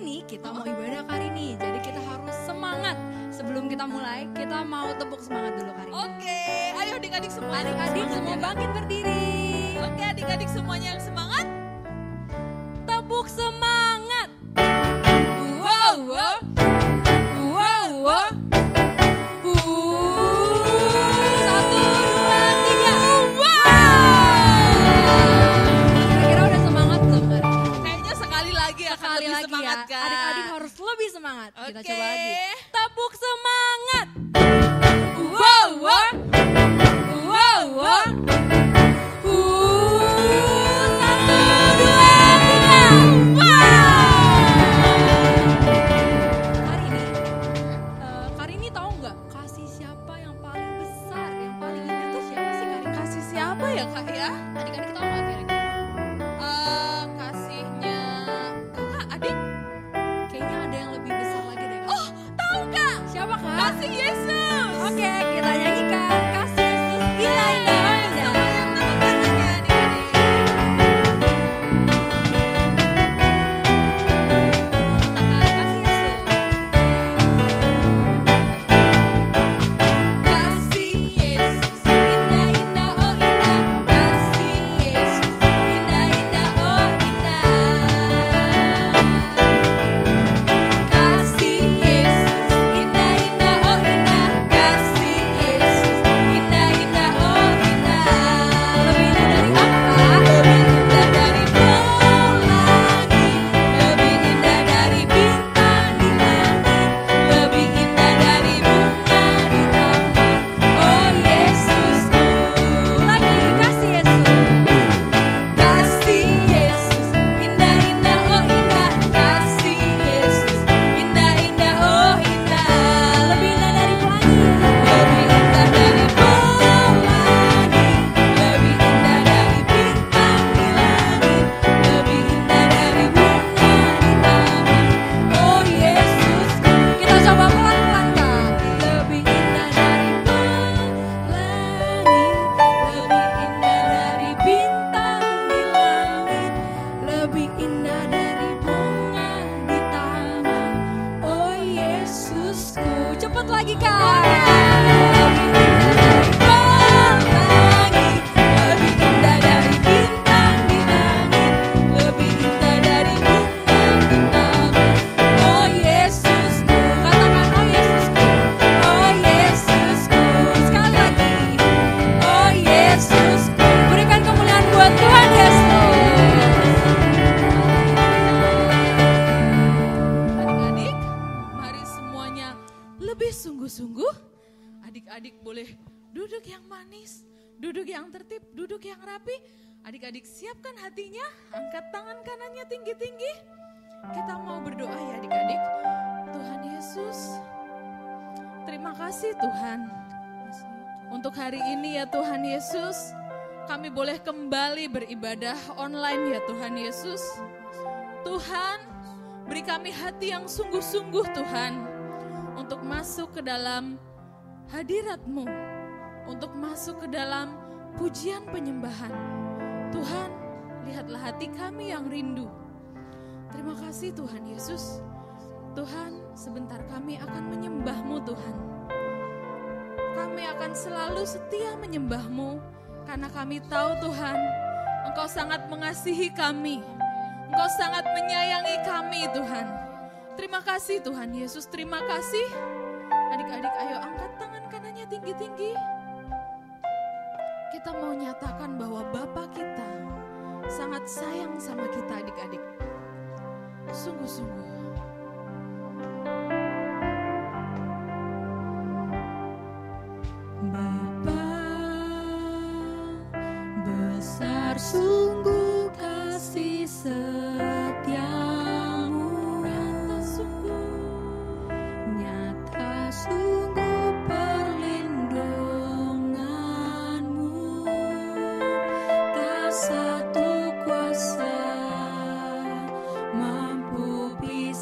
ini kita mau ibadah Karini, jadi kita harus semangat. Sebelum kita mulai, kita mau tepuk semangat dulu Karini. Oke, ayo adik-adik semua. Adik-adik semua bangkit berdiri. Oke, adik-adik semuanya yang semangat. Tepuk semangat. Wow, wow. Wow, wow. 1, 2, 3. Wow. Kira-kira udah semangat belum Karini? Kayaknya sekali lagi ya, Sekali lagi semangat ya, kan? adik-adik harus lebih semangat. Kita Oke. coba lagi. Tepuk semangat. Wow, wow. Wow, wow. 1, 2, 3. Karini tahu nggak kasih siapa yang paling besar, yang paling indah tuh siapa sih Karini? Kasih siapa ya kak ya? Adik-adik tahu nggak kira-kira? Kasihnya kakak, adik? Kayaknya ada yang lebih besar lagi deh. Kak. Oh, tahu kak? Siapa Kak? Kasih Yesus. Oke, kita nyanyikan kasih Yesus indah indah indah. Sama yang tangan kanannya adik-adik. Kasih Yesus indah indah oh indah. Kasih Yesus indah indah oh indah. Kasih Yesus indah indah oh indah. Kasih Yesus indah indah oh indah. Lebih indah dari apa? Lebih indah dari pelangi. Lebih indah dari bintang di langit. Lebih indah dari bunga di taman. Oh Yesusku. Lagi kasih Yesus. Kasih Yesus indah indah oh indah. Kasih Yesus indah indah oh indah. Lebih indah dari pelangi. Lebih indah dari pelangi. Lebih indah dari bintang di langit. Lebih indah dari bunga di taman. Oh Yesusku. Kita coba pelan-pelan Kak. Lebih indah dari pelangi. Lebih indah dari bintang di langit. Lebih indah dari bunga di taman. Oh Yesusku. Cepet lagi Kak. Lebih indah dari bintang di langit. Lebih indah dari bunga di taman. Oh Yesusku. Katakan oh Yesusku. Oh Yesusku. Sekali lagi. Oh Yesusku. Berikan kemuliaan buat Tuhan Yesus. Adik-adik, mari semuanya lebih sungguh-sungguh. Adik-adik boleh duduk yang manis, duduk yang tertib, duduk yang rapi. Adik-adik siapkan hatinya, angkat tangan kanannya tinggi-tinggi. Kita mau berdoa ya adik-adik. Tuhan Yesus, terima kasih Tuhan. Untuk hari ini ya Tuhan Yesus, kami boleh kembali beribadah online ya Tuhan Yesus. Tuhan, beri kami hati yang sungguh-sungguh Tuhan, untuk masuk ke dalam hadirat-Mu, untuk masuk ke dalam pujian penyembahan. Tuhan, lihatlah hati kami yang rindu. Terima kasih Tuhan Yesus. Tuhan, sebentar kami akan menyembah-Mu Tuhan. Kami akan selalu setia menyembah-Mu, karena kami tahu Tuhan, Engkau sangat mengasihi kami. Engkau sangat menyayangi kami Tuhan. Terima kasih Tuhan Yesus, terima kasih. Adik-adik ayo angkat tangan kanannya tinggi-tinggi. Kita mau nyatakan bahwa Bapa kita sangat sayang sama kita adik-adik. Sungguh-sungguh. Bapa, besar sungguh kasih setiamu, nyata sungguh perlindunganmu, tak satu kuasa mampu bisa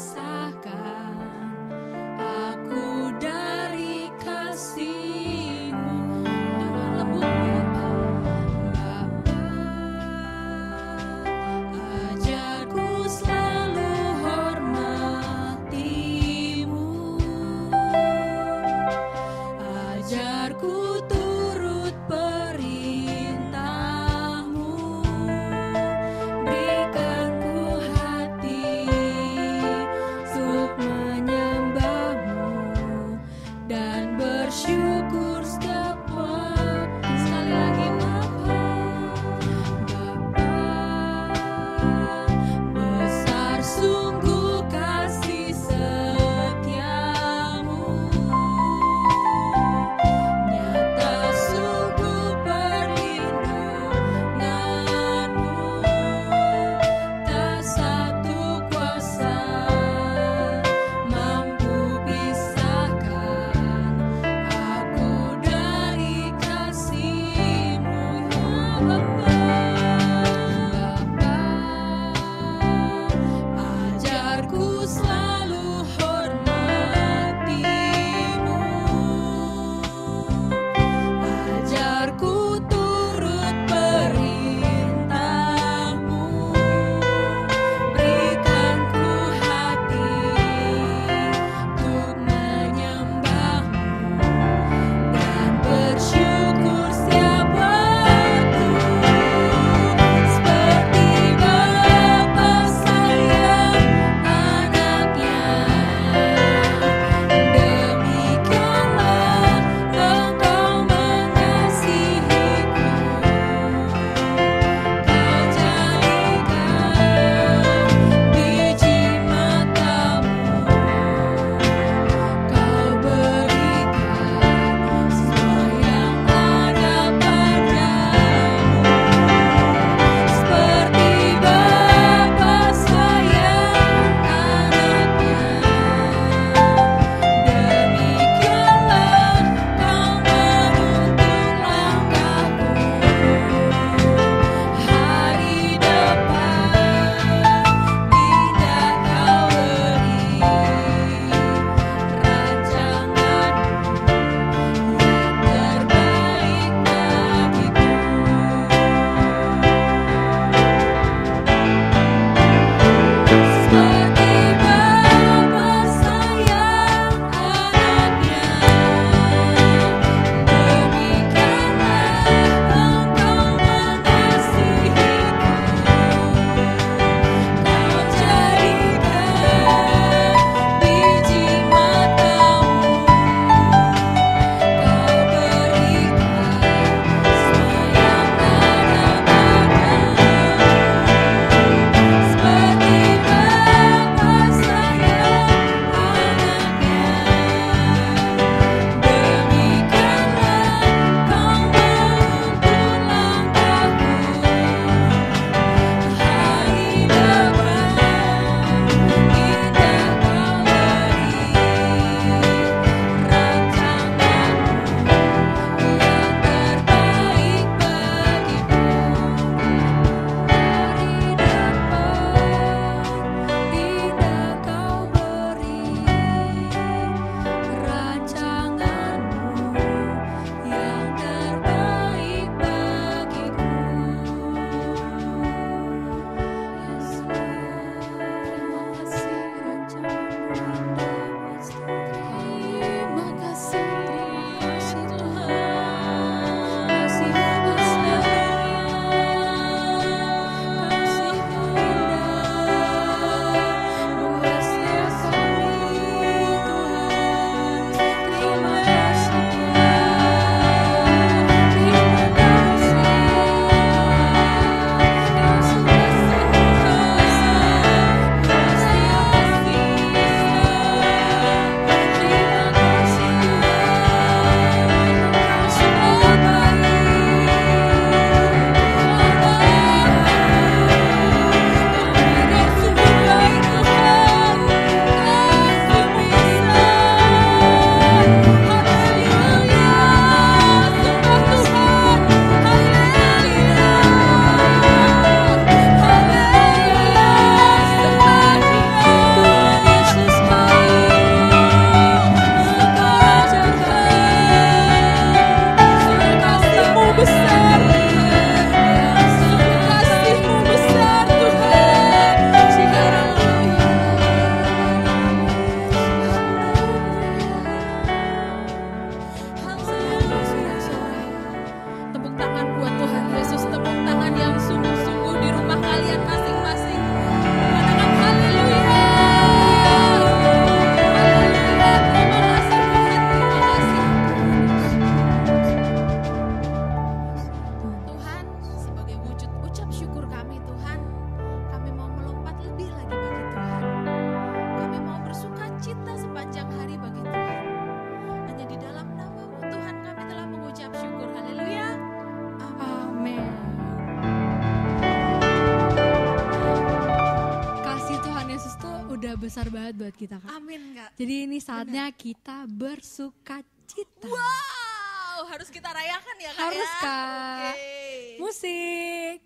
besar banget buat kita, Kak. Amin, Kak. Jadi ini saatnya kita bersuka cita. Wow, harus kita rayakan ya, Kak. Harus, ya? Kak. Oke. Musik.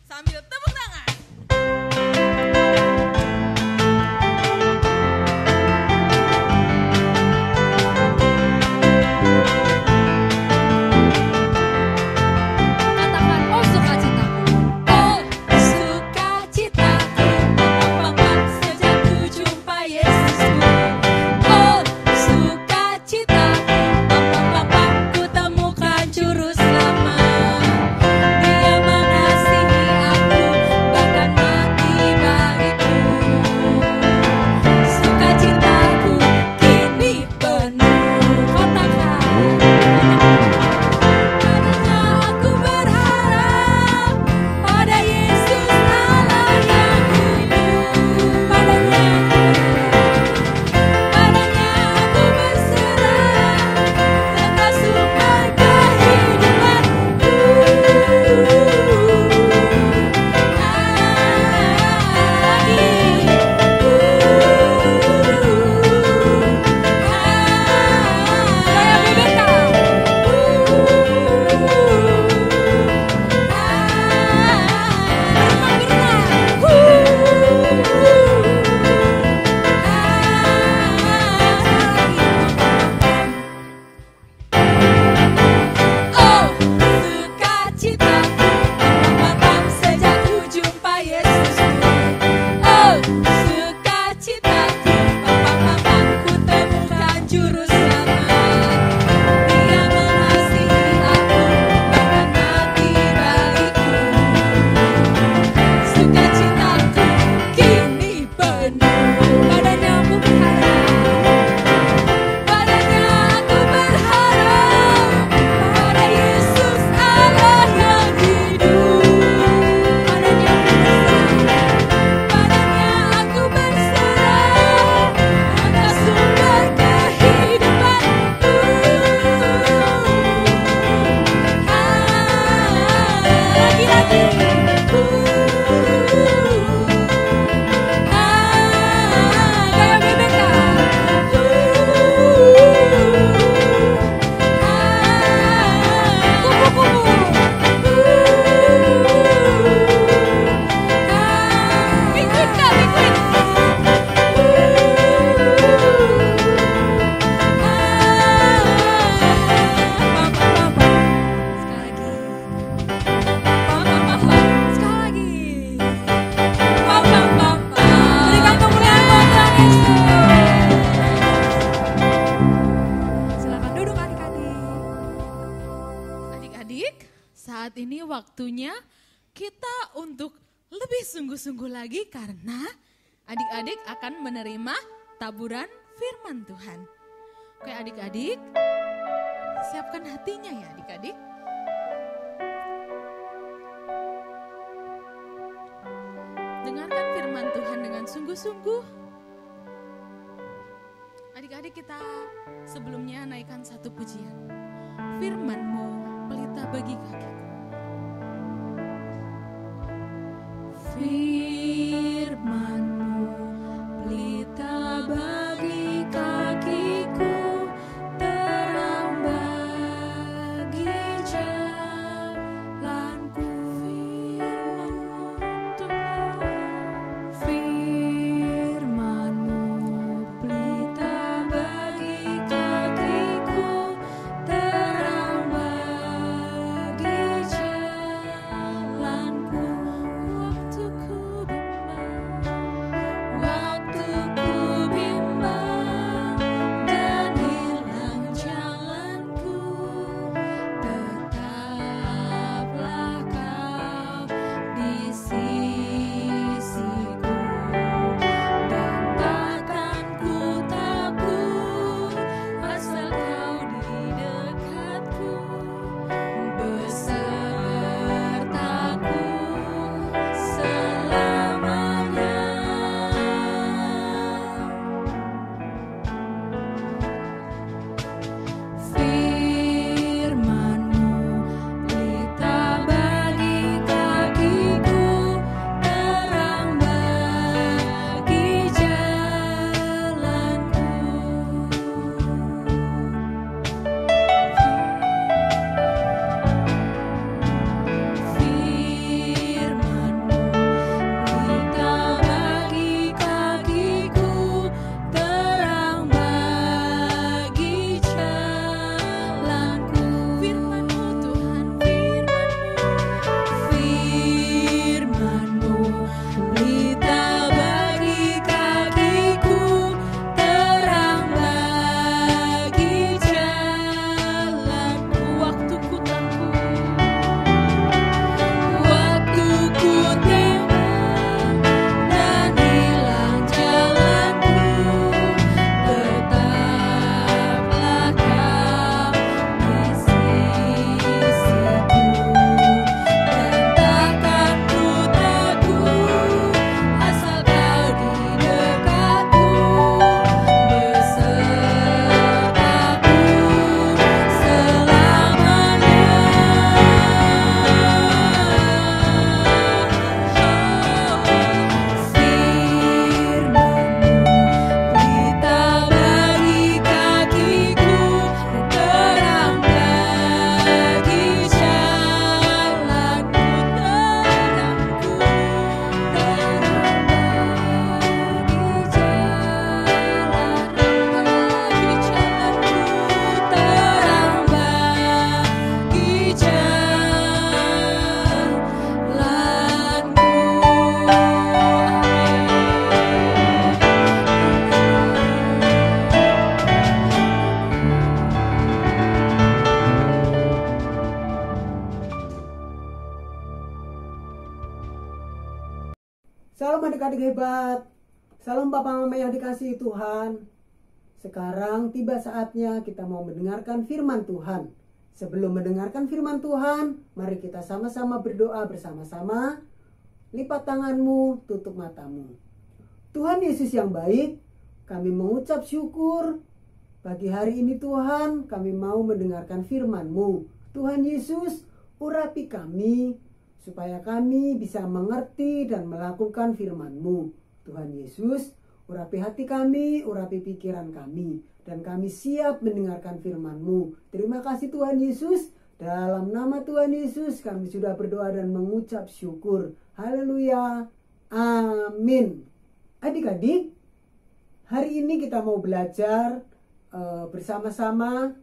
Sambil tepuk tangan. Katakan, oh sukacitaku. Oh sukacitaku. Sejak ku jumpa Yesusku. Oh sukacitaku. Ku temukan juru selamat. Dia mengasihi aku, bahkan mati bagiku. Sukacitaku kini penuh. Katakan. Padanya aku berharap, pada Yesus Allah yang hidup. Padanya aku berserah, lekas sumber kehidupanku. Oh sukacitaku, sejak ku jumpa Yesusku. Oh sukacitaku, ku temukan juru selamat. Dia mengasihi aku, bahkan mati bagiku. Sukacitaku kini penuh. Padanya aku berharap, padanya aku berharap, pada Yesus Allah yang hidup. Padanya aku berserah, atas sumber kehidupanku. Lagi-lagi. Kayak bebek, Berikan kemuliaan buat Tuhan Yesus. Silakan duduk adik-adik. Adik-adik, saat ini waktunya kita untuk lebih sungguh-sungguh lagi karena adik-adik akan menerima taburan firman Tuhan. Oke adik-adik, siapkan hatinya ya adik-adik. Dengarkan firman Tuhan dengan sungguh-sungguh. Adik-adik kita sebelumnya naikkan satu pujian. Firman-Mu pelita bagi kakiku. Firman-Mu pelita bagi kakiku, terang bagi jalanku. Firman-Mu pelita bagi kakiku, terang bagi jalanku. Waktuku adik-adik hebat. Salam Papa Mama yang dikasihi Tuhan. Sekarang tiba saatnya kita mau mendengarkan firman Tuhan. Sebelum mendengarkan firman Tuhan, mari kita sama-sama berdoa bersama-sama. Lipat tanganmu, tutup matamu. Tuhan Yesus yang baik, kami mengucap syukur. Pagi hari ini Tuhan, kami mau mendengarkan firman-Mu. Tuhan Yesus, urapi kami, supaya kami bisa mengerti dan melakukan firman-Mu. Tuhan Yesus, urapi hati kami, urapi pikiran kami, dan kami siap mendengarkan firman-Mu. Terima kasih Tuhan Yesus. Dalam nama Tuhan Yesus kami sudah berdoa dan mengucap syukur. Haleluya. Amin. Adik-adik, hari ini kita mau belajar bersama-sama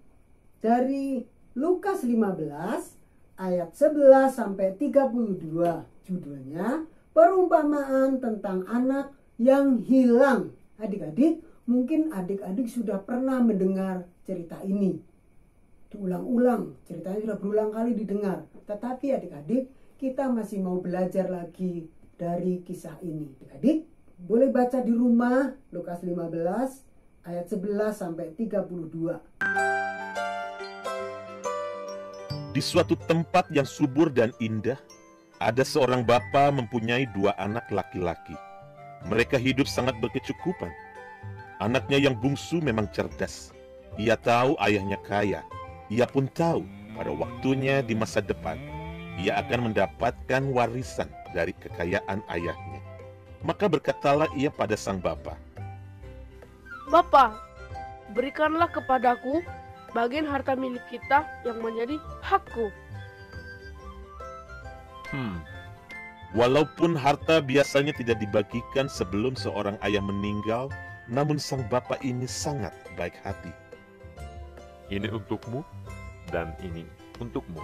dari Lukas 15 ayat 11 sampai 32. Judulnya perumpamaan tentang anak yang hilang. Adik-adik, mungkin adik-adik sudah pernah mendengar cerita ini. Diulang-ulang, ceritanya sudah berulang kali didengar. Tetapi adik-adik, kita masih mau belajar lagi dari kisah ini. Adik-adik, boleh baca di rumah Lukas 15 ayat 11 sampai 32. Di suatu tempat yang subur dan indah, ada seorang bapa mempunyai 2 anak laki-laki. Mereka hidup sangat berkecukupan. Anaknya yang bungsu memang cerdas. Ia tahu ayahnya kaya. Ia pun tahu pada waktunya di masa depan, ia akan mendapatkan warisan dari kekayaan ayahnya. Maka berkatalah ia pada sang bapa, "Bapa, berikanlah kepadaku bagian harta milik kita yang menjadi hakku." Walaupun harta biasanya tidak dibagikan sebelum seorang ayah meninggal, namun sang bapa ini sangat baik hati. Ini untukmu dan ini untukmu.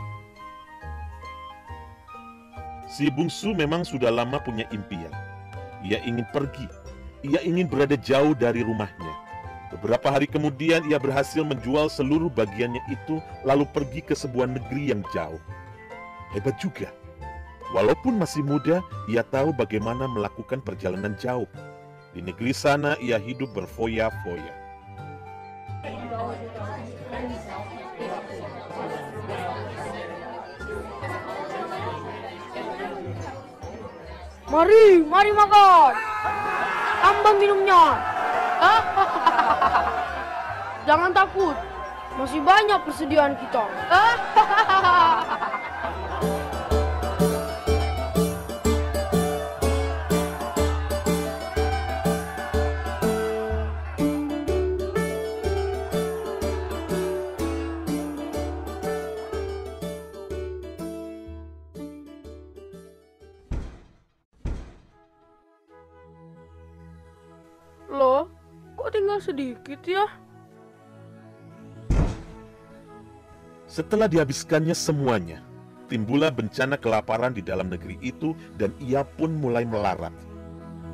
Si bungsu memang sudah lama punya impian. Ia ingin pergi. Ia ingin berada jauh dari rumahnya. Beberapa hari kemudian ia berhasil menjual seluruh bagiannya itu lalu pergi ke sebuah negeri yang jauh. Hebat juga. Walaupun masih muda, ia tahu bagaimana melakukan perjalanan jauh. Di negeri sana ia hidup berfoya-foya. Mari makan. Tambah minumnya. Jangan takut, masih banyak persediaan kita. Loh, kok tinggal sedikit ya? Setelah dihabiskannya semuanya, timbullah bencana kelaparan di dalam negeri itu dan ia pun mulai melarat.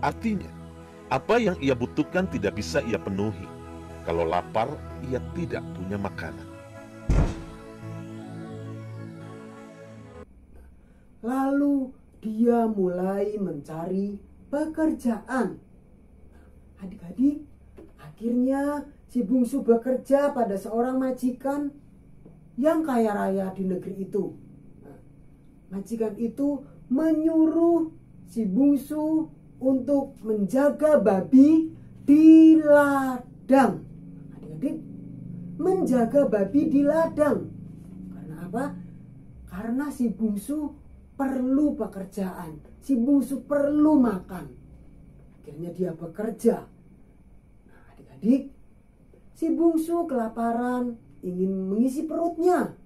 Artinya, apa yang ia butuhkan tidak bisa ia penuhi. Kalau lapar, ia tidak punya makanan. Lalu dia mulai mencari pekerjaan. Adik-adik, akhirnya si bungsu bekerja pada seorang majikan yang kaya raya di negeri itu. Majikan itu menyuruh si bungsu untuk menjaga babi di ladang. Adik-adik, menjaga babi di ladang. Karena apa? Karena si bungsu perlu pekerjaan. Si bungsu perlu makan. Akhirnya dia bekerja. Nah, adik-adik, si bungsu kelaparan, ingin mengisi perutnya.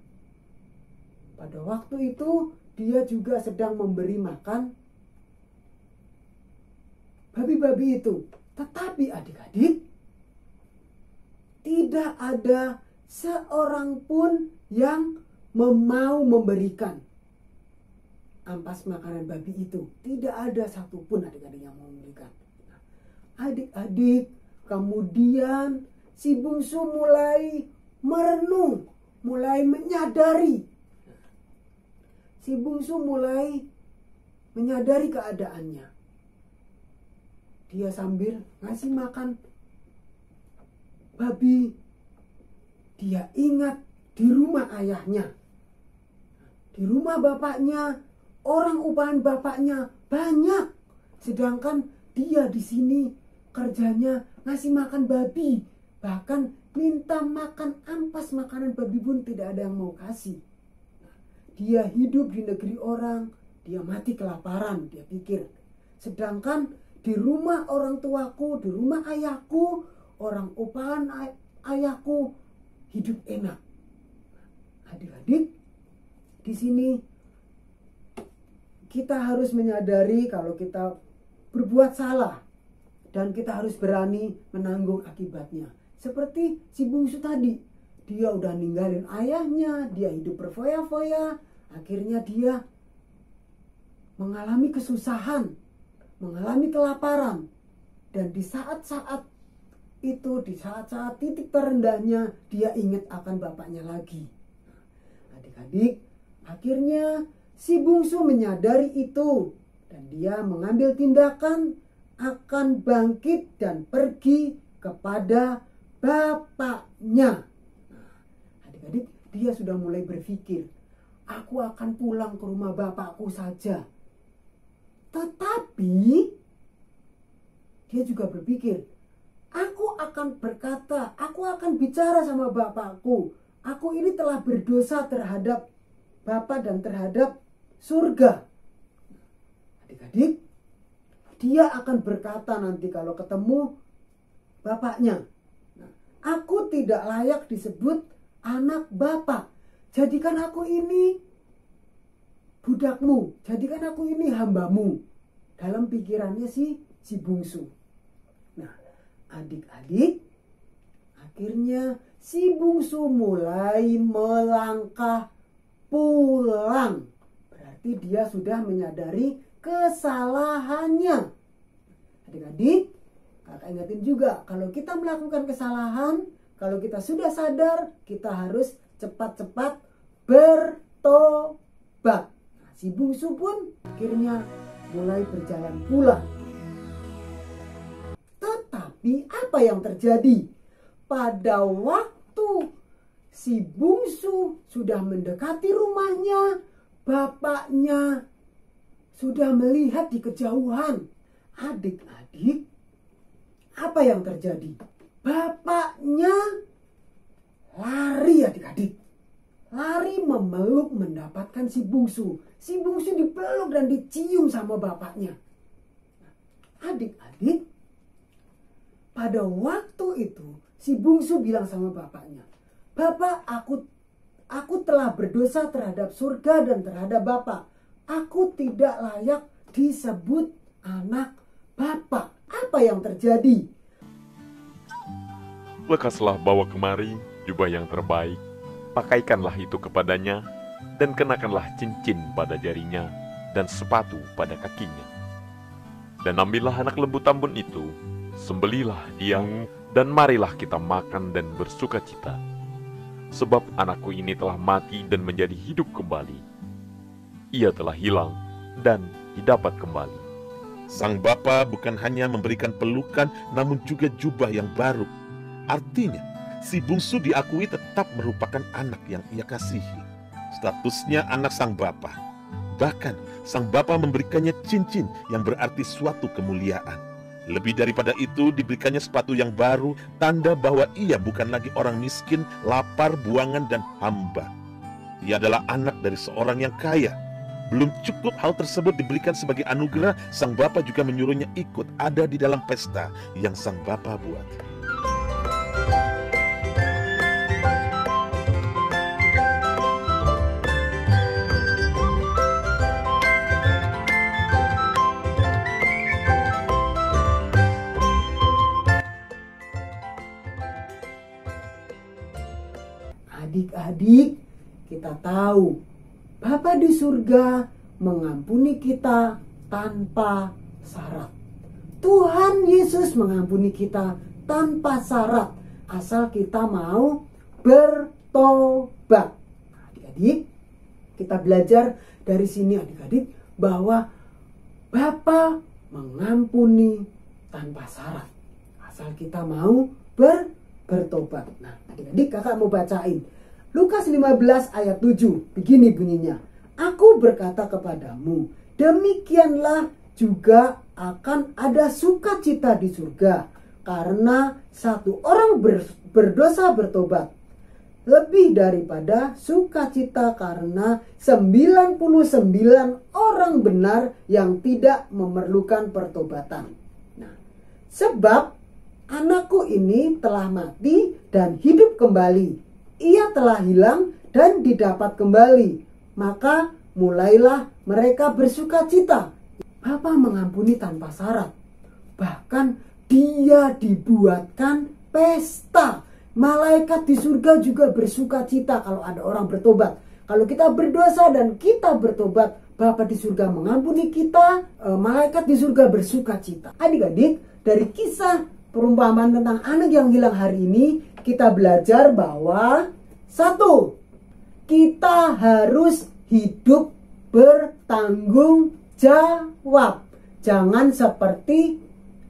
Pada waktu itu dia juga sedang memberi makan babi-babi itu. Tetapi adik-adik, tidak ada seorang pun yang mau memberikan ampas makanan babi itu. Tidak ada satupun adik-adik yang mau memberikan. Nah, adik-adik, kemudian si bungsu mulai merenung, mulai menyadari. Si bungsu mulai menyadari keadaannya. dia sambil ngasih makan babi. Dia ingat di rumah ayahnya, di rumah bapaknya, orang upahan bapaknya banyak. Sedangkan dia di sini kerjanya ngasih makan babi. Bahkan minta makan ampas makanan babi pun tidak ada yang mau kasih. Dia hidup di negeri orang, dia mati kelaparan, dia pikir. Sedangkan di rumah orang tuaku, di rumah ayahku, orang upahan ayahku hidup enak. Adik-adik, di sini kita harus menyadari kalau kita berbuat salah dan kita harus berani menanggung akibatnya. Seperti si bungsu tadi, dia udah ninggalin ayahnya, dia hidup berfoya-foya, akhirnya dia mengalami kesusahan, mengalami kelaparan. Dan di saat-saat itu, di saat-saat titik terendahnya, dia ingat akan bapaknya lagi. Adik-adik, akhirnya si bungsu menyadari itu dan dia mengambil tindakan akan bangkit dan pergi kepada bapaknya. Adik-adik, dia sudah mulai berpikir, aku akan pulang ke rumah bapakku saja. Tetapi dia juga berpikir, aku akan berkata, aku akan bicara sama bapakku. Aku ini telah berdosa terhadap Bapa dan terhadap surga. Adik-adik, dia akan berkata nanti kalau ketemu bapaknya, aku tidak layak disebut anak Bapa. Jadikan aku ini budakmu, jadikan aku ini hambamu. Dalam pikirannya si bungsu. Nah, adik-adik, akhirnya si bungsu mulai melangkah pulang. Berarti dia sudah menyadari kesalahannya. Adik-adik, kakak ingatin juga, kalau kita melakukan kesalahan, kalau kita sudah sadar, kita harus cepat-cepat bertobat. Nah, si bungsu pun akhirnya mulai berjalan pulang. Tetapi apa yang terjadi? Pada waktu si bungsu sudah mendekati rumahnya, bapaknya sudah melihat di kejauhan. Adik-adik, apa yang terjadi? Bapaknya lari, adik-adik. Lari memeluk mendapatkan si bungsu. Si bungsu dipeluk dan dicium sama bapaknya. Adik-adik, pada waktu itu si bungsu bilang sama bapaknya, Bapak, aku telah berdosa terhadap surga dan terhadap Bapak. Aku tidak layak disebut anak Bapak. Apa yang terjadi? Lekaslah bawa kemari jubah yang terbaik, pakaikanlah itu kepadanya, dan kenakanlah cincin pada jarinya, dan sepatu pada kakinya. Dan ambillah anak lembu tambun itu, sembelilah dia, dan marilah kita makan dan bersuka cita. Sebab anakku ini telah mati dan menjadi hidup kembali. Ia telah hilang dan didapat kembali. Sang bapa bukan hanya memberikan pelukan, namun juga jubah yang baru. Artinya, si bungsu diakui tetap merupakan anak yang ia kasihi. Statusnya anak sang bapa. Bahkan, sang bapa memberikannya cincin yang berarti suatu kemuliaan. Lebih daripada itu, diberikannya sepatu yang baru, tanda bahwa ia bukan lagi orang miskin, lapar, buangan, dan hamba. Ia adalah anak dari seorang yang kaya. Belum cukup hal tersebut diberikan sebagai anugerah, sang bapa juga menyuruhnya ikut ada di dalam pesta yang sang bapa buat. Adik-adik, kita tahu Bapa di surga mengampuni kita tanpa syarat. Tuhan Yesus mengampuni kita tanpa syarat, asal kita mau bertobat. Adik-adik, kita belajar dari sini adik-adik bahwa Bapa mengampuni tanpa syarat. Asal kita mau bertobat. Nah, adik-adik kakak mau bacain. Lukas 15 ayat 7. Begini bunyinya. Aku berkata kepadamu, demikianlah juga akan ada sukacita di surga karena satu orang berdosa bertobat, lebih daripada sukacita karena 99 orang benar yang tidak memerlukan pertobatan. Nah, sebab anakku ini telah mati dan hidup kembali. Ia telah hilang dan didapat kembali. Maka mulailah mereka bersukacita. Bapa mengampuni tanpa syarat. Bahkan dia dibuatkan pesta. Malaikat di surga juga bersukacita kalau ada orang bertobat. Kalau kita berdosa dan kita bertobat, Bapa di surga mengampuni kita, malaikat di surga bersukacita. Adik-adik, dari kisah perumpamaan tentang anak yang hilang hari ini, kita belajar bahwa satu, kita harus hidup bertanggung jawab. Jangan seperti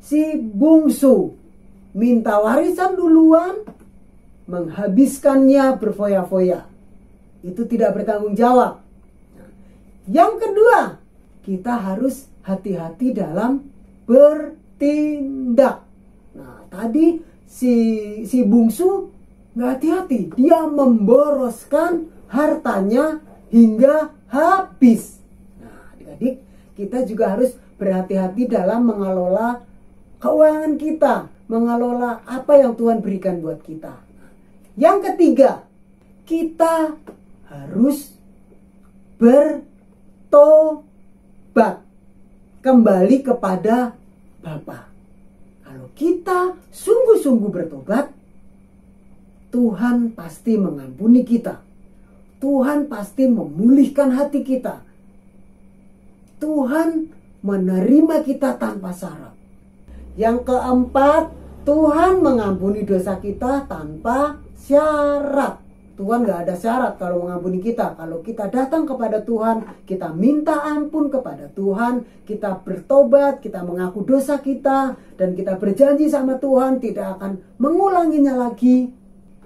si bungsu, minta warisan duluan, menghabiskannya berfoya-foya. Itu tidak bertanggung jawab. Yang kedua, kita harus hati-hati dalam bertindak. Nah, tadi si bungsu nggak hati-hati, dia memboroskan hartanya hingga habis. Nah, adik-adik, kita juga harus berhati-hati dalam mengelola keuangan kita, mengelola apa yang Tuhan berikan buat kita. Yang ketiga, kita harus bertobat kembali kepada Bapa. Kalau kita sungguh-sungguh bertobat, Tuhan pasti mengampuni kita. Tuhan pasti memulihkan hati kita. Tuhan menerima kita tanpa syarat. Yang keempat, Tuhan mengampuni dosa kita tanpa syarat. Tuhan gak ada syarat kalau mengampuni kita. Kalau kita datang kepada Tuhan, kita minta ampun kepada Tuhan, kita bertobat, kita mengaku dosa kita, dan kita berjanji sama Tuhan tidak akan mengulanginya lagi,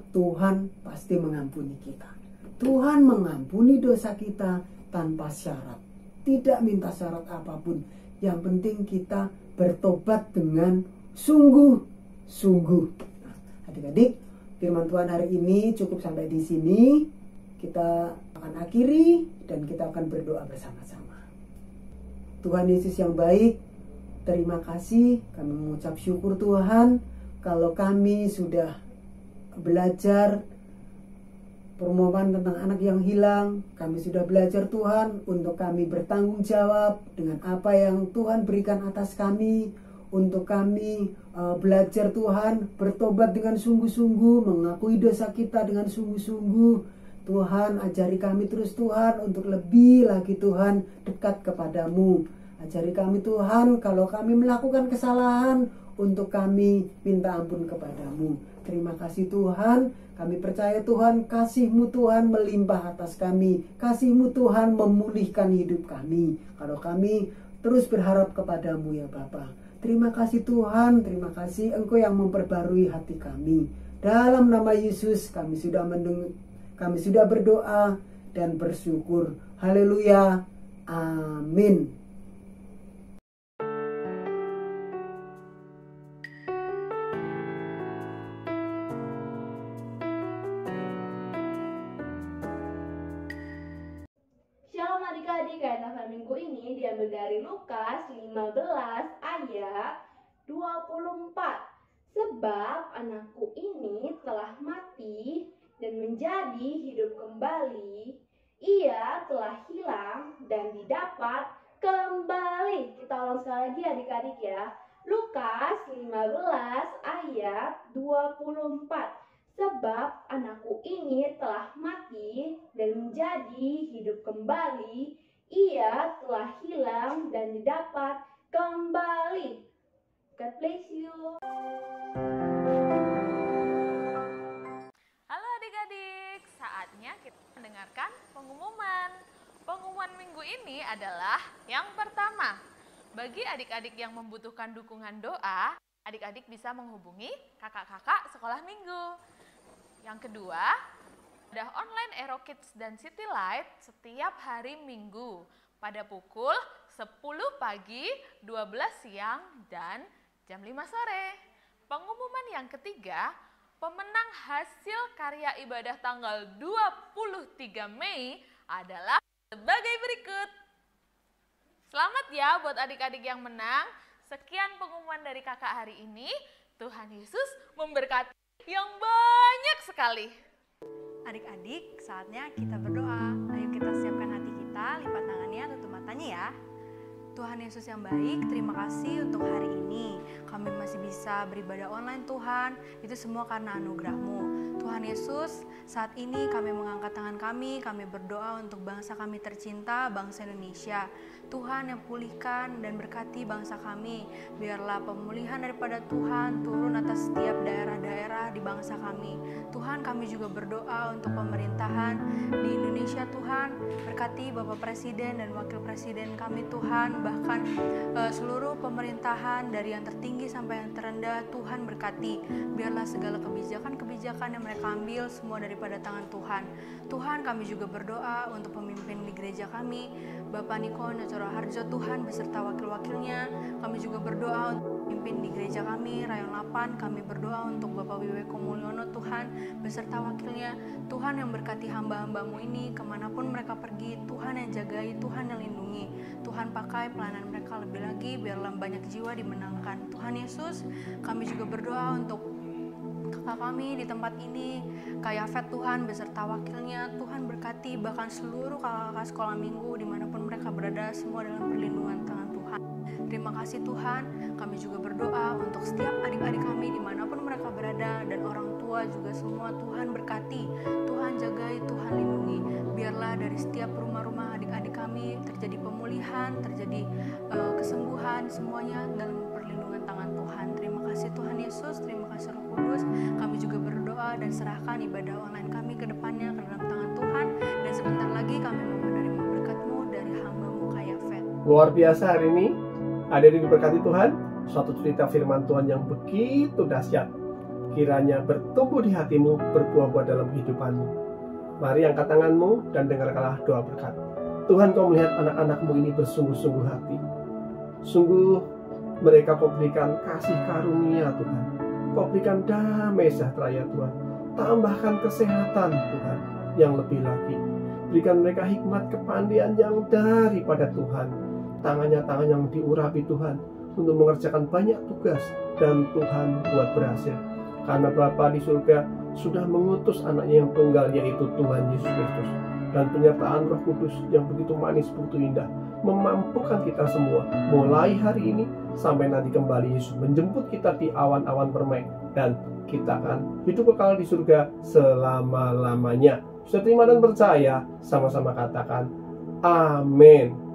Tuhan pasti mengampuni kita. Tuhan mengampuni dosa kita tanpa syarat. Tidak minta syarat apapun. Yang penting kita bertobat dengan sungguh-sungguh. Nah, adik-adik, firman Tuhan hari ini cukup sampai di sini. Kita akan akhiri dan kita akan berdoa bersama-sama. Tuhan Yesus yang baik, terima kasih. Kami mengucap syukur Tuhan kalau kami sudah belajar perumpamaan tentang anak yang hilang. Kami sudah belajar Tuhan untuk kami bertanggung jawab dengan apa yang Tuhan berikan atas kami. Untuk kami belajar Tuhan bertobat dengan sungguh-sungguh, mengakui dosa kita dengan sungguh-sungguh. Tuhan ajari kami terus Tuhan untuk lebih lagi Tuhan dekat kepadamu. Ajari kami Tuhan kalau kami melakukan kesalahan untuk kami minta ampun kepadamu. Terima kasih Tuhan, kami percaya Tuhan kasih-Mu Tuhan melimpah atas kami. Kasih-Mu Tuhan memulihkan hidup kami. Kalau kami terus berharap kepadamu ya Bapa. Terima kasih Tuhan, terima kasih Engkau yang memperbarui hati kami. Dalam nama Yesus kami sudah berdoa dan bersyukur. Haleluya. Amin. Shalom adik-adik, renungan minggu ini diambil dari Lukas 15 ayat 24. Sebab anakku ini telah mati dan menjadi hidup kembali. Ia telah hilang dan didapat kembali. Kita ulang sekali lagi adik-adik ya. Lukas 15 ayat 24. Sebab anakku ini telah mati dan menjadi hidup kembali. Ia telah hilang dan didapat kembali. God bless you. Halo adik-adik, saatnya kita mendengarkan pengumuman. Pengumuman minggu ini adalah yang pertama, Bagi adik-adik yang membutuhkan dukungan doa, adik-adik bisa menghubungi kakak-kakak sekolah minggu. Yang kedua, ada online Aero Kids dan City Light setiap hari Minggu pada pukul 10 pagi, 12 siang, dan jam 5 sore. Pengumuman yang ketiga, pemenang hasil karya ibadah tanggal 23 Mei adalah sebagai berikut. Selamat ya buat adik-adik yang menang. Sekian pengumuman dari kakak hari ini. Tuhan Yesus memberkati yang banyak sekali. Adik-adik, saatnya kita berdoa. Ayo kita siapkan hati kita, lipat tangannya, tutup matanya ya. Tuhan Yesus yang baik, terima kasih untuk hari ini. Kami masih bisa beribadah online Tuhan, itu semua karena anugerah-Mu. Tuhan Yesus, saat ini kami mengangkat tangan kami berdoa untuk bangsa kami tercinta, bangsa Indonesia. Tuhan yang pulihkan dan berkati bangsa kami. Biarlah pemulihan daripada Tuhan turun atas setiap daerah-daerah di bangsa kami. Tuhan, kami juga berdoa untuk pemerintahan di Indonesia Tuhan. Berkati Bapak Presiden dan Wakil Presiden kami Tuhan. Bahkan seluruh pemerintahan dari yang tertinggi sampai yang terendah, Tuhan berkati. Biarlah segala kebijakan-kebijakan yang mereka ambil semua daripada tangan Tuhan. Tuhan, kami juga berdoa untuk pemimpin di gereja kami, Bapak Niko Nyocoro Harjo Tuhan beserta wakil-wakilnya. Kami juga berdoa untuk pemimpin di gereja kami, Rayon 8. Kami berdoa untuk Bapak Wiweko Mulyono Tuhan beserta wakilnya. Tuhan yang berkati hamba-hambamu ini kemanapun mereka pergi, Tuhan yang jagai, Tuhan yang lindungi. Tuhan pakai pelayanan mereka lebih lagi, biarlah banyak jiwa dimenangkan. Tuhan Yesus, kami juga berdoa untuk kakak kami di tempat ini, Kak Yafet Tuhan beserta wakilnya. Tuhan berkati bahkan seluruh kakak-kakak sekolah minggu dimanapun mereka berada, semua dalam perlindungan tangan Tuhan. Terima kasih Tuhan. Kami juga berdoa untuk setiap adik-adik kami dimanapun mereka berada, dan orang tua juga semua. Tuhan berkati, Tuhan jagai, Tuhan lindungi. Biarlah dari setiap rumah-rumah adik-adik kami terjadi pemulihan, terjadi kesembuhan, semuanya dalam perlindungan tangan Tuhan. Terima kasih Tuhan Yesus, terima kasih Roh Kudus. Kami juga berdoa dan serahkan ibadah online kami ke depannya ke dalam tangan Tuhan. Dan sebentar lagi kami mau menerima berkat-Mu dari hamba-Mu Kak Yafet. Luar biasa hari ini, hadirin diberkati Tuhan. Suatu cerita firman Tuhan yang begitu dahsyat. Kiranya bertumbuh di hatimu, berbuah-buah dalam kehidupanmu. Mari angkat tanganmu dan dengarkanlah doa berkat. Tuhan, Kau melihat anak-anak-Mu ini bersungguh-sungguh hati. Sungguh mereka Kau berikan kasih karunia Tuhan. Kau berikan damai sejahtera ya Tuhan. Tambahkan kesehatan Tuhan yang lebih lagi. Berikan mereka hikmat kepandaian yang daripada Tuhan. Tangan yang diurapi Tuhan untuk mengerjakan banyak tugas, dan Tuhan buat berhasil. Karena Bapa di surga sudah mengutus anaknya yang tunggal, yaitu Tuhan Yesus Kristus. Dan penyertaan Roh Kudus yang begitu manis, begitu indah, memampukan kita semua mulai hari ini sampai nanti kembali Yesus menjemput kita di awan-awan permai, dan kita akan hidup kekal di surga selama-lamanya. Bisa terima dan percaya, sama-sama katakan amin.